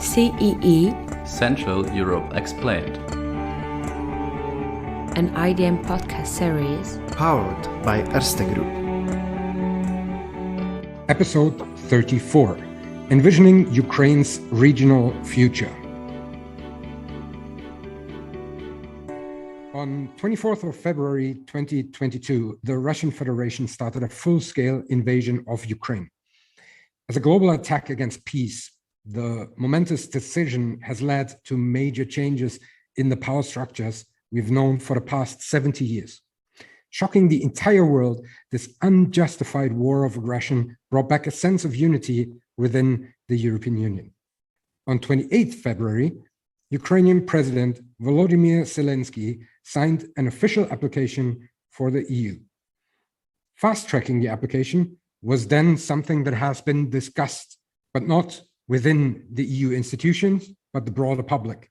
CEE, Central Europe Explained, an IDM podcast series powered by Erste Group. Episode 34, Envisioning Ukraine's Regional Future. On 24th of February 2022, the Russian Federation started a full-scale invasion of Ukraine. As a global attack against peace, the momentous decision has led to major changes in the power structures we've known for the past 70 years. Shocking the entire world, this unjustified war of aggression brought back a sense of unity within the European Union. On 28th February, Ukrainian President Volodymyr Zelensky signed an official application for the EU. Fast-tracking the application was then something that has been discussed, but not within the EU institutions, but the broader public.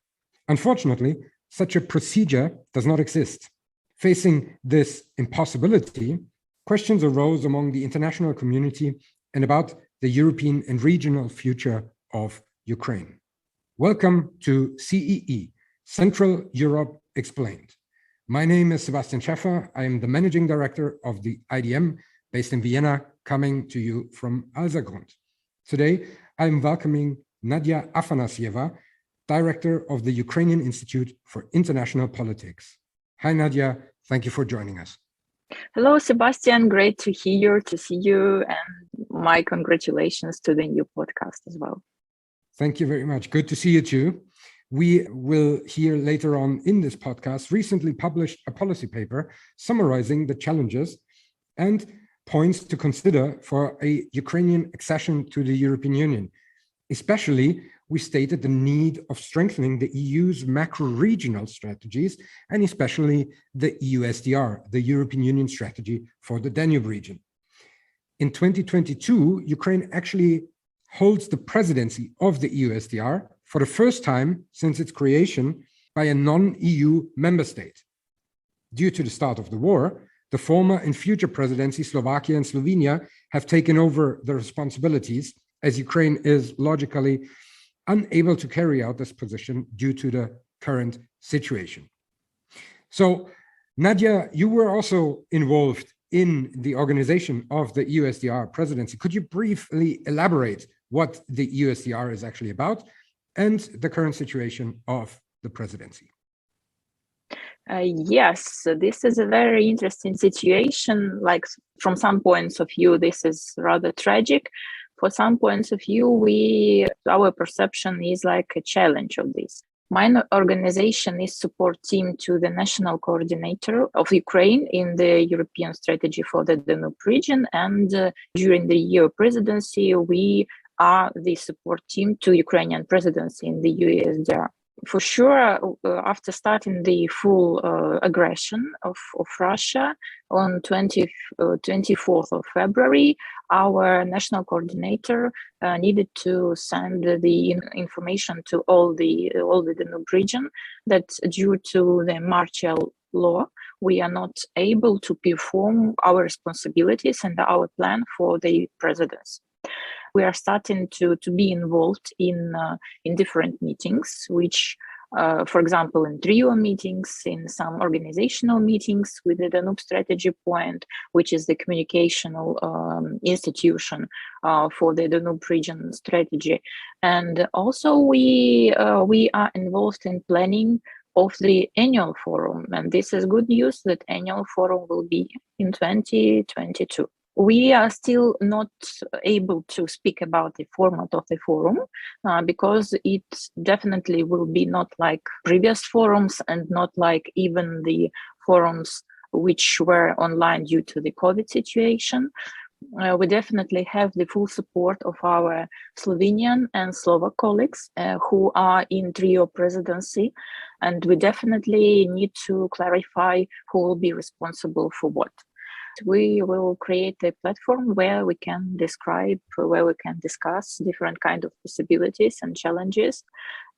Unfortunately, such a procedure does not exist. Facing this impossibility, questions arose among the international community and about the European and regional future of Ukraine. Welcome to CEE, Central Europe Explained. My name is Sebastian Schäffer. I am the Managing Director of the IDM based in Vienna, coming to you from Erste Group. Today, I am welcoming Nadija Afanasieva, Director of the Ukrainian Institute for International Politics. Hi, Nadija. Thank you for joining us. Hello, Sebastian. Great to hear, to see you, and my congratulations to the new podcast as well. Thank you very much. Good to see you too. We will hear later on in this podcast recently published a policy paper summarizing the challenges and points to consider for a Ukrainian accession to the European Union. Especially, we stated the need of strengthening the EU's macro-regional strategies, and especially the EUSDR, the European Union strategy for the Danube region. In 2022, Ukraine actually holds the presidency of the EUSDR for the first time since its creation by a non-EU member state. Due to the start of the war, the former and future presidencies, Slovakia and Slovenia, have taken over the responsibilities, as Ukraine is logically unable to carry out this position due to the current situation. So, Nadija, you were also involved in the organization of the EUSDR presidency. Could you briefly elaborate what the EUSDR is actually about and the current situation of the presidency? Yes, this is a very interesting situation. Like, from some points of view, this is rather tragic. For some points of view, our perception is like a challenge of this. My organization is support team to the national coordinator of Ukraine in the European strategy for the Danube region. And during the EU presidency, we are the support team to Ukrainian presidency in the UIIPR. For sure, after starting the full aggression of Russia on 24th of February, our national coordinator needed to send the information to all the Danube region that due to the martial law, we are not able to perform our responsibilities and our plan for the presidency. We are starting to be involved in different meetings, which, for example, in trio meetings, in some organizational meetings with the Danube strategy point, which is the communicational institution for the Danube region strategy. And also we are involved in planning of the annual forum. And this is good news that annual forum will be in 2022. We are still not able to speak about the format of the forum because it definitely will be not like previous forums and not like even the forums which were online due to the COVID situation. We definitely have the full support of our Slovenian and Slovak colleagues who are in trio presidency, and we definitely need to clarify who will be responsible for what. We will create a platform where we can describe, where we can discuss different kind of possibilities and challenges.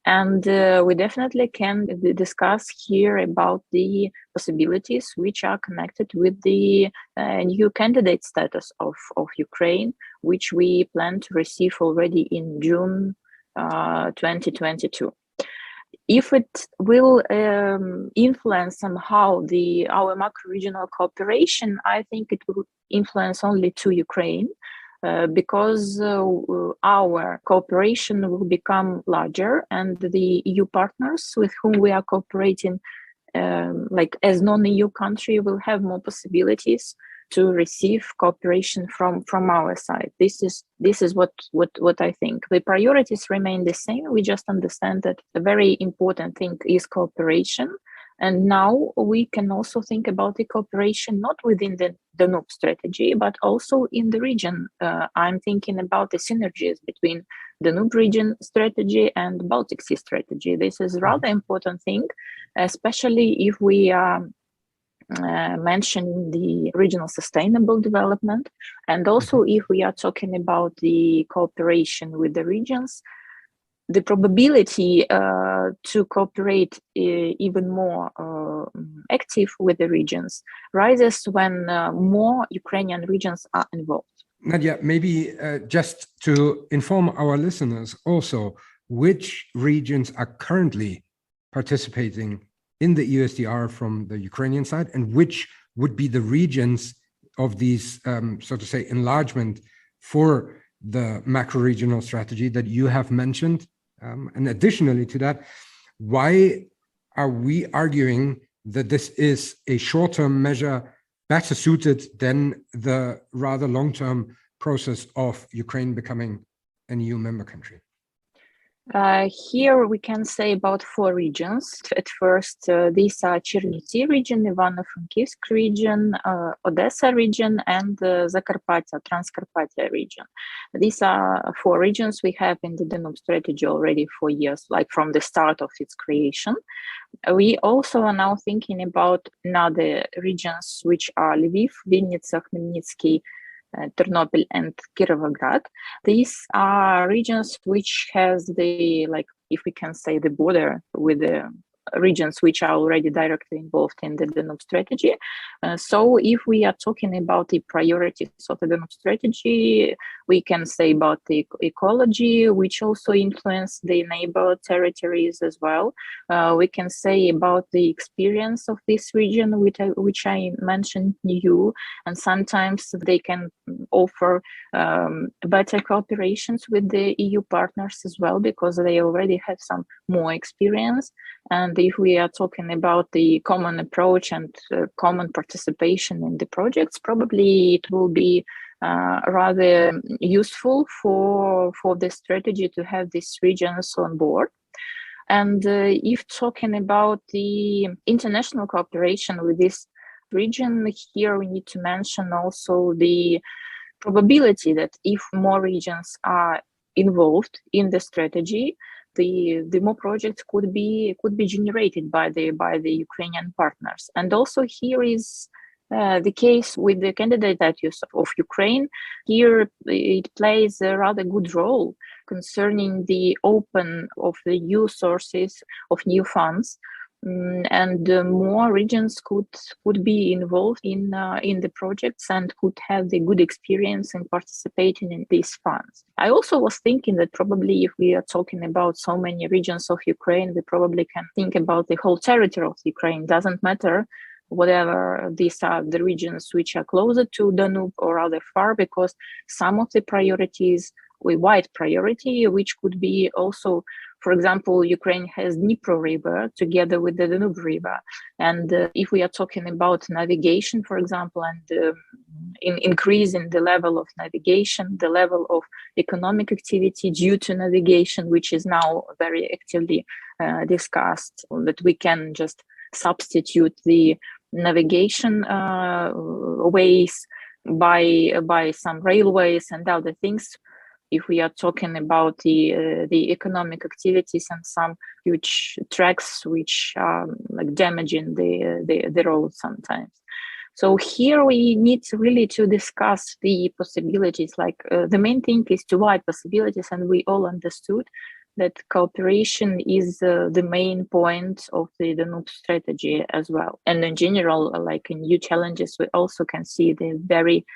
And we definitely can discuss here about the possibilities which are connected with the new candidate status of Ukraine, which we plan to receive already in June 2022. If it will influence somehow our macro-regional cooperation, I think it will influence only to Ukraine, because our cooperation will become larger, and the EU partners with whom we are cooperating, like as non-EU country, will have more possibilities to receive cooperation from our side. This is what I think. The priorities remain the same. We just understand that a very important thing is cooperation. And now we can also think about the cooperation not within the Danube strategy, but also in the region. I'm thinking about the synergies between Danube region strategy and Baltic Sea strategy. This is a rather important thing, especially if we are mentioning the regional sustainable development, and also if we are talking about the cooperation with the regions. The probability to cooperate even more active with the regions rises when more Ukrainian regions are involved. Nadija, maybe just to inform our listeners also, which regions are currently participating in the EUSDR from the Ukrainian side, and which would be the regions of these, so to say, enlargement for the macro-regional strategy that you have mentioned? And additionally to that, why are we arguing that this is a short-term measure better suited than the rather long-term process of Ukraine becoming an EU member country? Here we can say about 4 regions. At first, these are Chernivtsi region, Ivano-Frankivsk region, Odessa region, and Zakarpattia, Transcarpathia region. These are 4 regions we have in the Danube strategy already for years, like from the start of its creation. We also are now thinking about another regions, which are Lviv, Vinnytsia, Khmelnytsky, Ternopil and Kirovograd. These are regions which has the, like, if we can say, the border with the regions which are already directly involved in the Danube strategy. So if we are talking about the priorities of the Danube strategy, we can say about the ecology, which also influence the neighbor territories as well. We can say about the experience of this region, which I mentioned you, and sometimes they can offer better cooperations with the EU partners as well, because they already have some more experience. And if we are talking about the common approach and common participation in the projects, probably it will be rather useful for the strategy to have these regions on board. And if talking about the international cooperation with this region, here we need to mention also the probability that if more regions are involved in the strategy, the more projects could be generated by the Ukrainian partners. And also here is the case with the candidate status of Ukraine. Here it plays a rather good role concerning the open of the new sources of new funds, and more regions could be involved in the projects and could have the good experience in participating in these funds. I also was thinking that probably if we are talking about so many regions of Ukraine, we probably can think about the whole territory of Ukraine. Doesn't matter whatever these are the regions which are closer to Danube or rather far, because some of the priorities, a wide priority, which could be also, for example, Ukraine has Dnipro River together with the Danube River. And if we are talking about navigation, for example, and in increasing the level of navigation, the level of economic activity due to navigation, which is now very actively discussed, that we can just substitute the navigation ways by some railways and other things. If we are talking about the economic activities and some huge tracks which are like damaging the road sometimes. So here we need really to discuss the possibilities. Like the main thing is to wide possibilities, and we all understood that cooperation is the main point of the Danube strategy as well. And in general, like in new challenges, we also can see the very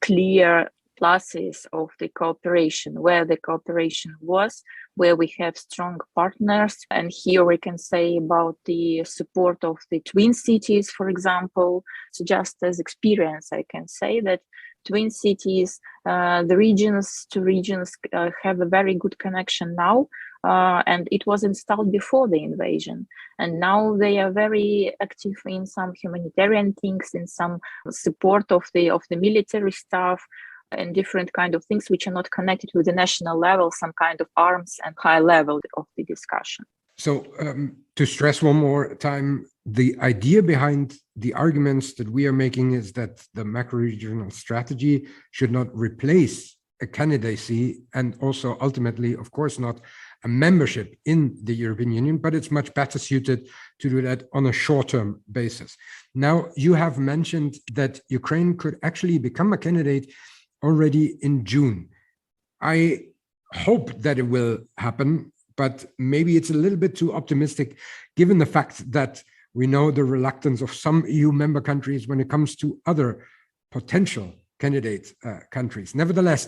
clear pluses of the cooperation, where the cooperation was, where we have strong partners. And here we can say about the support of the twin cities, for example. So just as experience, I can say that twin cities, the regions to regions have a very good connection now. And it was installed before the invasion. And now they are very active in some humanitarian things, in some support of the military staff, and different kind of things which are not connected with the national level, some kind of arms and high level of the discussion. So to stress one more time, the idea behind the arguments that we are making is that the macro-regional strategy should not replace a candidacy, and also ultimately, of course, not a membership in the European Union, but it's much better suited to do that on a short-term basis. Now, you have mentioned that Ukraine could actually become a candidate already in June. I hope that it will happen, but maybe it's a little bit too optimistic, given the fact that we know the reluctance of some EU member countries when it comes to other potential candidate countries. Nevertheless,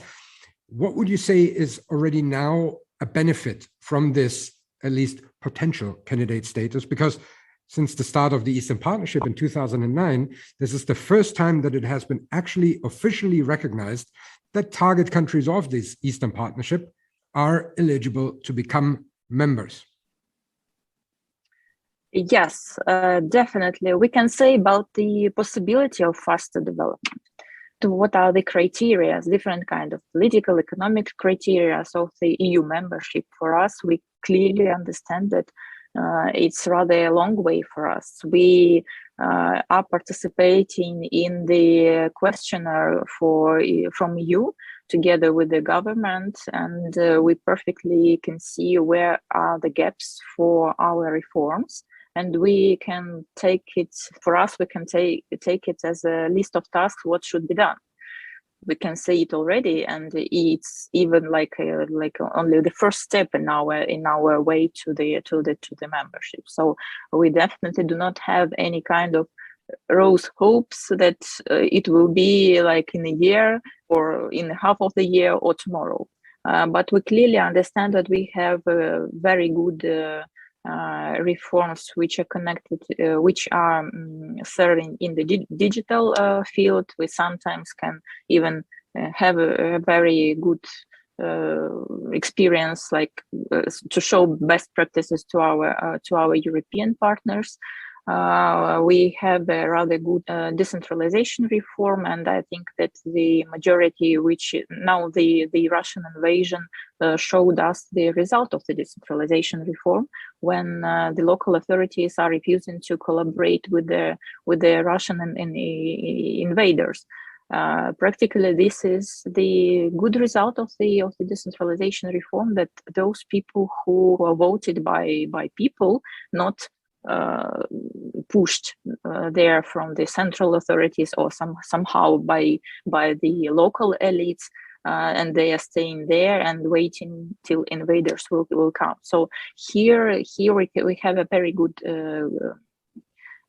what would you say is already now a benefit from this, at least potential candidate status? Because since the start of the Eastern Partnership in 2009, this is the first time that it has been actually officially recognized that target countries of this Eastern Partnership are eligible to become members. Yes, definitely. We can say about the possibility of faster development. What are the criteria, different kind of political, economic criteria of the EU membership? For us, we clearly understand that it's rather a long way for us. We are participating in the questionnaire from EU together with the government, and we perfectly can see where are the gaps for our reforms. And we can take it, for us, we can take it as a list of tasks, what should be done. We can say it already, and it's even like only the first step in our way to the membership. So we definitely do not have any kind of rose hopes that it will be like in a year or in half of the year or tomorrow. But we clearly understand that we have very good reforms which are connected, which are serving in the digital field. We sometimes can even have a very good experience, like to show best practices to our European partners. We have a rather good decentralization reform, and I think that the majority, which now the Russian invasion showed us the result of the decentralization reform, when the local authorities are refusing to collaborate with the Russian invaders. Practically, this is the good result of the decentralization reform, that those people who are voted by people, not pushed there from the central authorities or somehow by the local elites, and they are staying there and waiting till invaders will come. So here we have a very good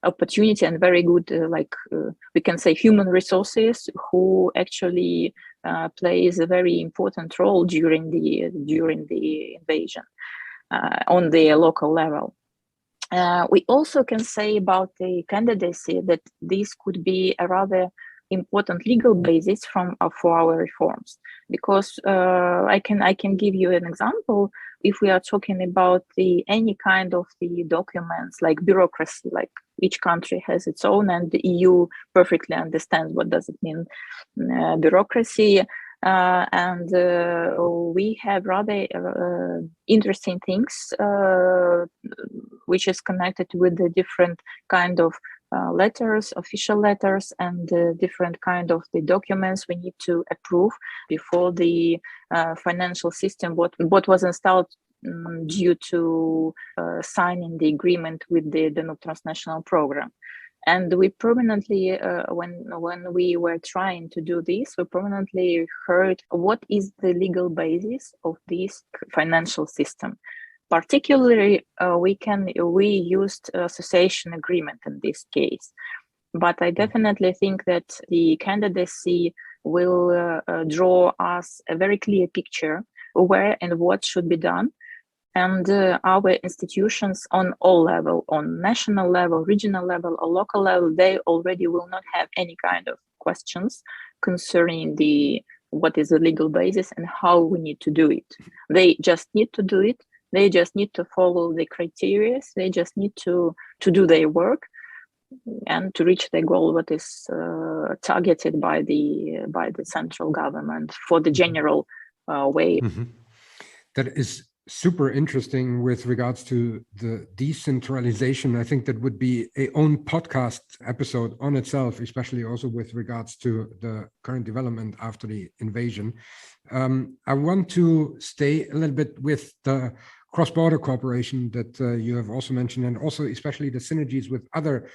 opportunity and very good we can say human resources who actually plays a very important role during the invasion on the local level. We also can say about the candidacy that this could be a rather important legal basis for our reforms, because I can give you an example. If we are talking about any kind of the documents like bureaucracy, like each country has its own, and the EU perfectly understands what does it mean bureaucracy. And we have rather interesting things which is connected with the different kind of letters, official letters, and different kind of the documents we need to approve before the financial system, what was installed due to signing the agreement with the Danube transnational program. And we permanently, when we were trying to do this, we permanently heard what is the legal basis of this financial system. Particularly, we used association agreement in this case. But I definitely think that the candidacy will draw us a very clear picture of where and what should be done. And our institutions on all level, on national level, regional level, or local level, they already will not have any kind of questions concerning what is the legal basis and how we need to do it. They just need to do it. They just need to follow the criteria. They just need to do their work and to reach the goal what is targeted by the central government for the general way. Mm-hmm. That is super interesting with regards to the decentralization. I think that would be a own podcast episode on itself, especially also with regards to the current development after the invasion. I want to stay a little bit with the cross-border cooperation that you have also mentioned, and also especially the synergies with other,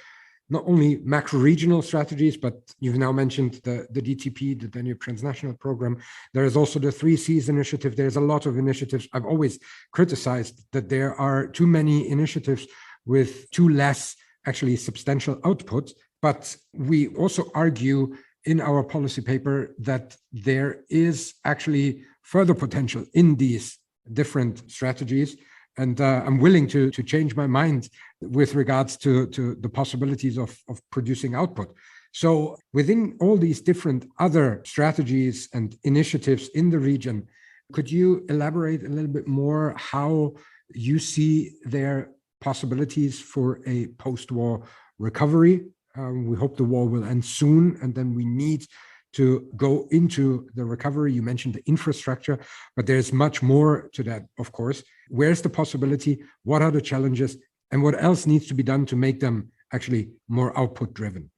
not only macro-regional strategies, but you've now mentioned the DTP, the Danube Transnational Program. There is also the 3Cs initiative. There's a lot of initiatives. I've always criticized that there are too many initiatives with too less actually substantial output. But we also argue in our policy paper that there is actually further potential in these different strategies. And I'm willing to change my mind with regards to the possibilities of producing output. So within all these different other strategies and initiatives in the region, could you elaborate a little bit more how you see their possibilities for a post-war recovery? We hope the war will end soon, and then we need to go into the recovery. You mentioned the infrastructure, but there's much more to that, of course. Where's the possibility? What are the challenges? And what else needs to be done to make them actually more output driven?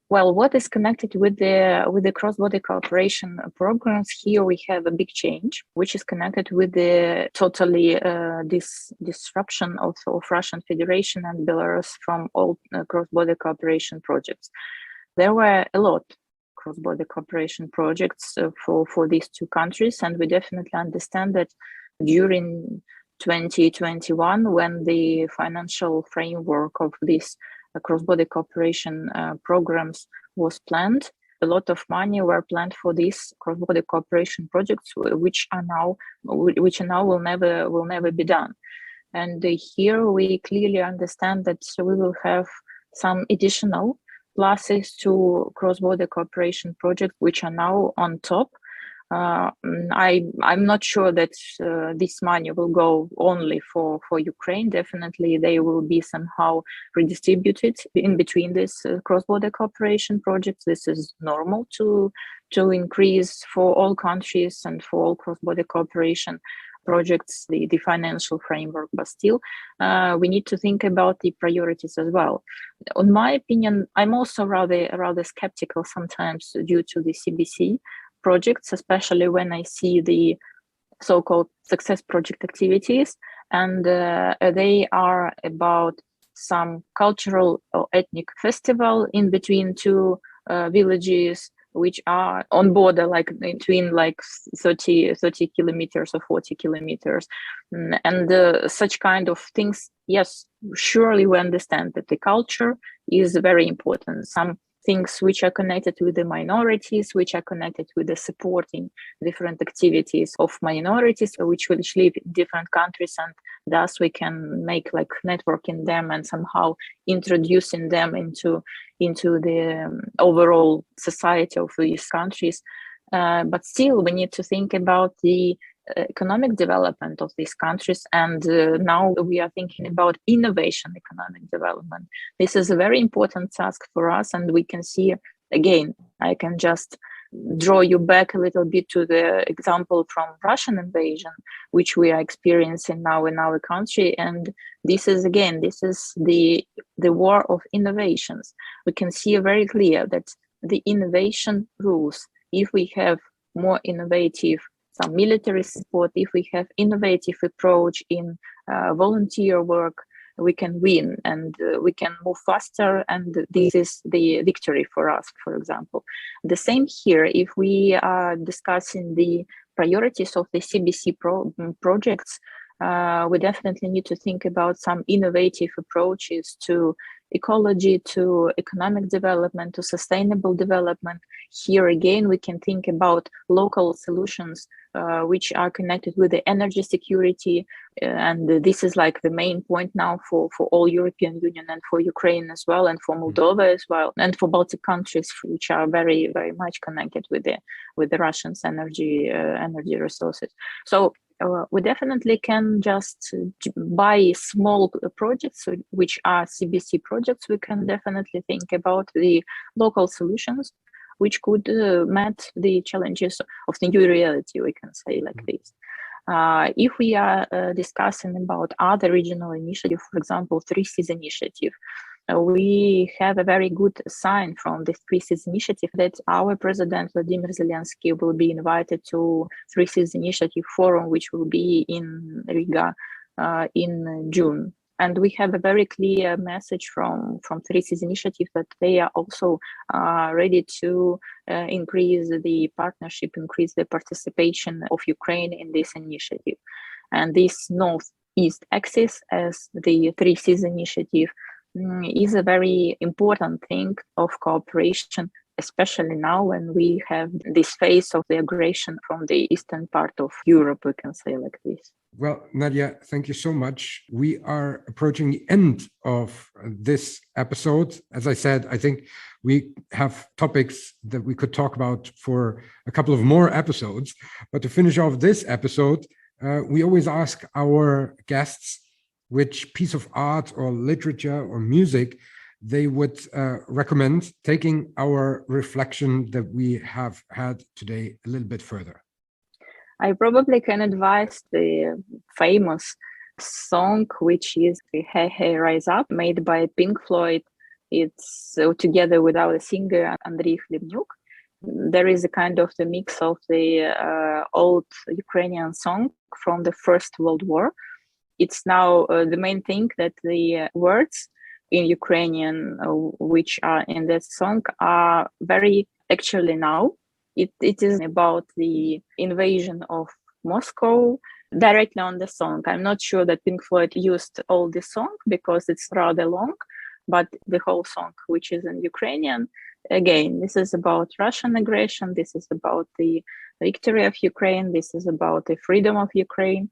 Well, what is connected with the cross-border cooperation programs, here we have a big change, which is connected with the totally disruption of Russian Federation and Belarus from all cross-border cooperation projects. There were a lot cross-border cooperation projects for these two countries, and we definitely understand that during 2021, when the financial framework of these cross-border cooperation programs was planned, a lot of money were planned for these cross-border cooperation projects, which now will never be done. And here we clearly understand that we will have some additional pluses to cross-border cooperation projects, which are now on top. I'm not sure that this money will go only for Ukraine. Definitely, they will be somehow redistributed in between these cross-border cooperation projects. This is normal to increase for all countries and for all cross-border cooperation projects the financial framework, but still we need to think about the priorities as well. In my opinion, I'm also rather skeptical sometimes due to the CBC projects, especially when I see the so-called success project activities, and they are about some cultural or ethnic festival in between two villages, which are on border, like between 30 kilometers or 40 kilometers. And such kind of things, yes, surely we understand that the culture is very important. Some things which are connected with the minorities, which are connected with the supporting different activities of minorities, which live in different countries, and thus we can make like networking them and somehow introducing them into the overall society of these countries. But still, we need to think about the economic development of these countries, and now we are thinking about innovation economic development. This is a very important task for us, and we can see, again, I can just draw you back a little bit to the example from Russian invasion, which we are experiencing now in our country. And this is the war of innovations. We can see very clear that the innovation rules. If we have more innovative some military support, if we have innovative approach in volunteer work, we can win and we can move faster, and this is the victory for us, for example. The same here, if we are discussing the priorities of the CBC projects, we definitely need to think about some innovative approaches to ecology to economic development to sustainable development. Here again, we can think about local solutions which are connected with the energy security. And this is like the main point now for all European Union and for Ukraine as well, and for Moldova as well, and for Baltic countries, which are very, very much connected with the Russians' energy resources. So we definitely can just buy small projects, which are CBC projects. We can definitely think about the local solutions, which could meet the challenges of the new reality, we can say like this. If we are discussing about other regional initiatives, for example, Three Seas initiative, we have a very good sign from the Three Seas initiative that our President Vladimir Zelensky will be invited to Three Seas initiative forum, which will be in Riga in June. And we have a very clear message from Three Seas initiative that they are also ready to increase the partnership, increase the participation of Ukraine in this initiative. And this North-East axis, as the Three Seas initiative, is a very important thing of cooperation, especially now when we have this phase of the aggression from the eastern part of Europe, we can say like this. Well, Nadija, thank you so much. We are approaching the end of this episode. As I said, I think we have topics that we could talk about for a couple of more episodes. But to finish off this episode, we always ask our guests which piece of art or literature or music they would recommend, taking our reflection that we have had today a little bit further. I probably can advise the famous song, which is Hey Hey Rise Up, made by Pink Floyd. It's together with our singer Andriy Khlyvnyuk. There is a kind of the mix of the old Ukrainian song from the First World War. It's now the main thing that the words in Ukrainian, which are in that song, are very actually now. It is about the invasion of Moscow directly on the song. I'm not sure that Pink Floyd used all the song because it's rather long, but the whole song, which is in Ukrainian, again, this is about Russian aggression. This is about the victory of Ukraine. This is about the freedom of Ukraine,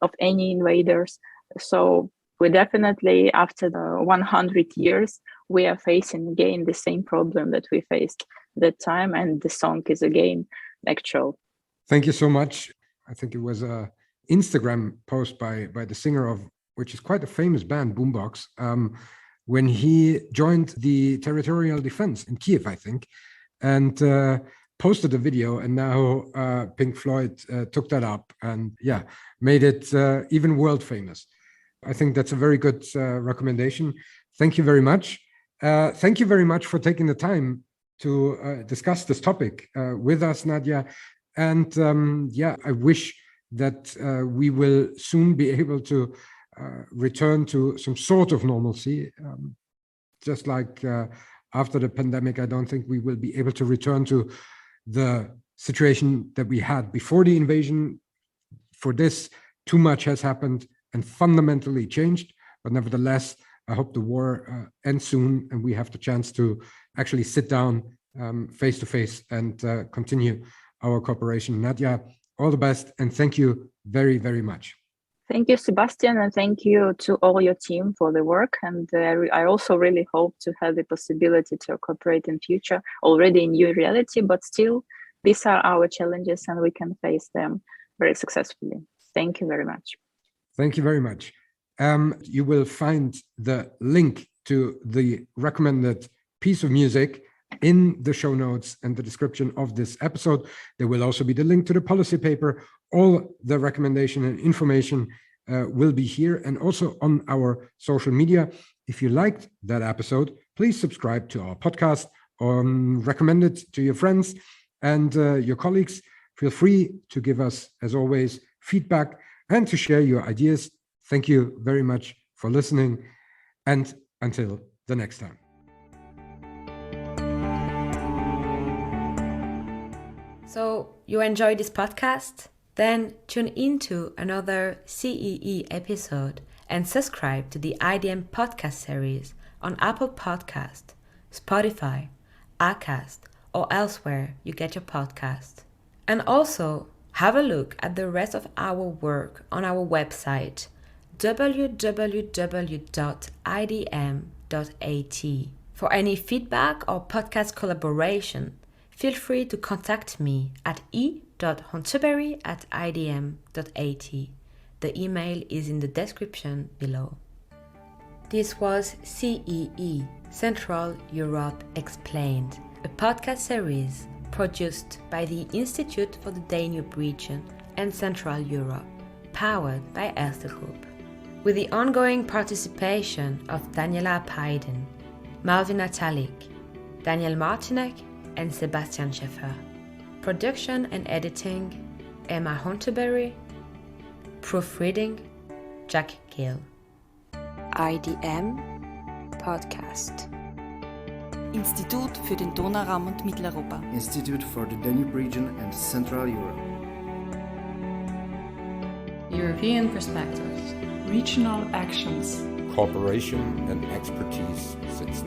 of any invaders. So we definitely, after the 100 years, we are facing again the same problem that we faced that time, and the song is again actual. Thank you so much. I think it was a Instagram post by the singer of, which is quite a famous band, Boombox, when he joined the territorial defense in Kiev, I think, and posted a video, and now Pink Floyd took that up and made it even world famous. I think that's a very good recommendation. Thank you very much. Thank you very much for taking the time to discuss this topic with us, Nadija. And I wish that we will soon be able to return to some sort of normalcy. Just like after the pandemic, I don't think we will be able to return to the situation that we had before the invasion. For this, too much has happened and fundamentally changed. But nevertheless, I hope the war ends soon and we have the chance to actually sit down face to face and continue our cooperation. Nadija, all the best, and thank you very, very much. Thank you, Sebastian, and thank you to all your team for the work. And I also really hope to have the possibility to cooperate in future, already in new reality, but still, these are our challenges and we can face them very successfully. Thank you very much. Thank you very much. You will find the link to the recommended piece of music in the show notes and the description of this episode. There will also be the link to the policy paper. All the recommendation and information will be here and also on our social media. If you liked that episode, please subscribe to our podcast or recommend it to your friends and your colleagues. Feel free to give us, as always, feedback and to share your ideas. Thank you very much for listening, and until the next time. So you enjoyed this podcast? Then tune into another CEE episode and subscribe to the IDM podcast series on Apple Podcast, Spotify, Acast, or elsewhere you get your podcast. And also have a look at the rest of our work on our website www.idm.at. For any feedback or podcast collaboration, feel free to contact me at e.hontuberry@idm.at. The email is in the description below. This was CEE, Central Europe Explained, a podcast series produced by the Institute for the Danube region and Central Europe, powered by Erste Group, with the ongoing participation of Daniela Paiden, Malvin Natalik, Daniel Martinek, and Sebastian Schäffer. Production and editing, Emma Hontuberry. Proofreading, Jack Gill. IDM Podcast. Institut für den Donauraum und Mitteleuropa. Institute for the Danube region and Central Europe. European perspectives. Regional actions. Cooperation and expertise since